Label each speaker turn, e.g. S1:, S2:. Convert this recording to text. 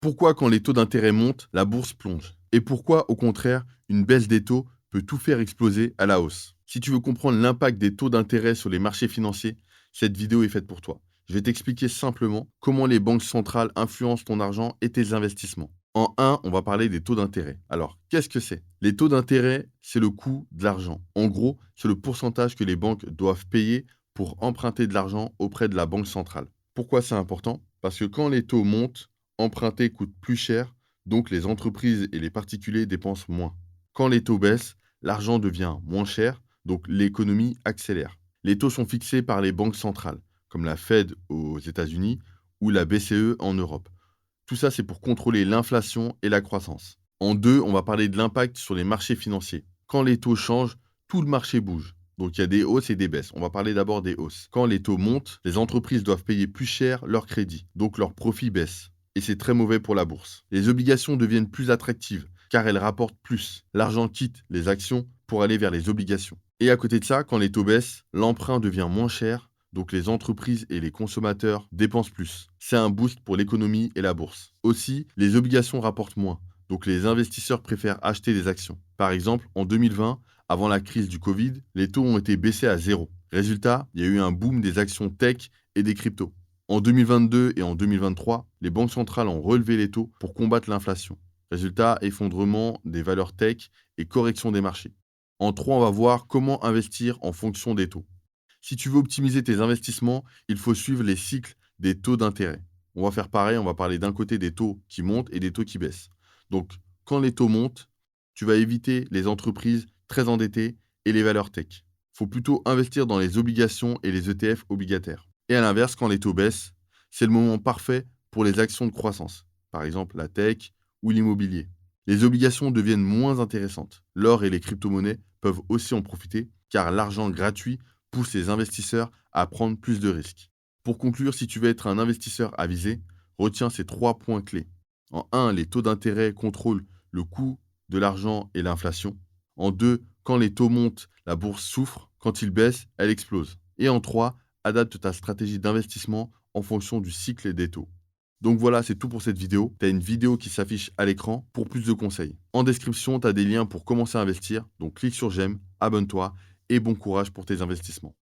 S1: Pourquoi quand les taux d'intérêt montent, la bourse plonge? Et pourquoi, au contraire, une baisse des taux peut tout faire exploser à la hausse? Si tu veux comprendre l'impact des taux d'intérêt sur les marchés financiers, cette vidéo est faite pour toi. Je vais t'expliquer simplement comment les banques centrales influencent ton argent et tes investissements. En un, on va parler des taux d'intérêt. Alors, qu'est-ce que c'est? Les taux d'intérêt, c'est le coût de l'argent. En gros, c'est le pourcentage que les banques doivent payer pour emprunter de l'argent auprès de la banque centrale. Pourquoi c'est important? Parce que quand les taux montent, emprunter coûte plus cher, donc les entreprises et les particuliers dépensent moins. Quand les taux baissent, l'argent devient moins cher, donc l'économie accélère. Les taux sont fixés par les banques centrales, comme la Fed aux États-Unis ou la BCE en Europe. Tout ça, c'est pour contrôler l'inflation et la croissance. En deux, on va parler de l'impact sur les marchés financiers. Quand les taux changent, tout le marché bouge. Donc il y a des hausses et des baisses. On va parler d'abord des hausses. Quand les taux montent, les entreprises doivent payer plus cher leur crédit, donc leurs profits baissent. Et c'est très mauvais pour la bourse. Les obligations deviennent plus attractives, car elles rapportent plus. L'argent quitte les actions pour aller vers les obligations. Et à côté de ça, quand les taux baissent, l'emprunt devient moins cher, donc les entreprises et les consommateurs dépensent plus. C'est un boost pour l'économie et la bourse. Aussi, les obligations rapportent moins, donc les investisseurs préfèrent acheter des actions. Par exemple, en 2020, avant la crise du Covid, les taux ont été baissés à zéro. Résultat, il y a eu un boom des actions tech et des cryptos. En 2022 et en 2023, les banques centrales ont relevé les taux pour combattre l'inflation. Résultat, effondrement des valeurs tech et correction des marchés. En 3, on va voir comment investir en fonction des taux. Si tu veux optimiser tes investissements, il faut suivre les cycles des taux d'intérêt. On va faire pareil, on va parler d'un côté des taux qui montent et des taux qui baissent. Donc, quand les taux montent, tu vas éviter les entreprises très endettées et les valeurs tech. Il faut plutôt investir dans les obligations et les ETF obligataires. Et à l'inverse, quand les taux baissent, c'est le moment parfait pour les actions de croissance, par exemple la tech ou l'immobilier. Les obligations deviennent moins intéressantes. L'or et les crypto-monnaies peuvent aussi en profiter car l'argent gratuit pousse les investisseurs à prendre plus de risques. Pour conclure, si tu veux être un investisseur avisé, retiens ces 3 points clés. En 1, les taux d'intérêt contrôlent le coût de l'argent et l'inflation. En 2, quand les taux montent, la bourse souffre. Quand ils baissent, elle explose. Et en 3, adapte ta stratégie d'investissement en fonction du cycle des taux. Donc voilà, c'est tout pour cette vidéo. Tu as une vidéo qui s'affiche à l'écran pour plus de conseils. En description, tu as des liens pour commencer à investir. Donc clique sur j'aime, abonne-toi et bon courage pour tes investissements.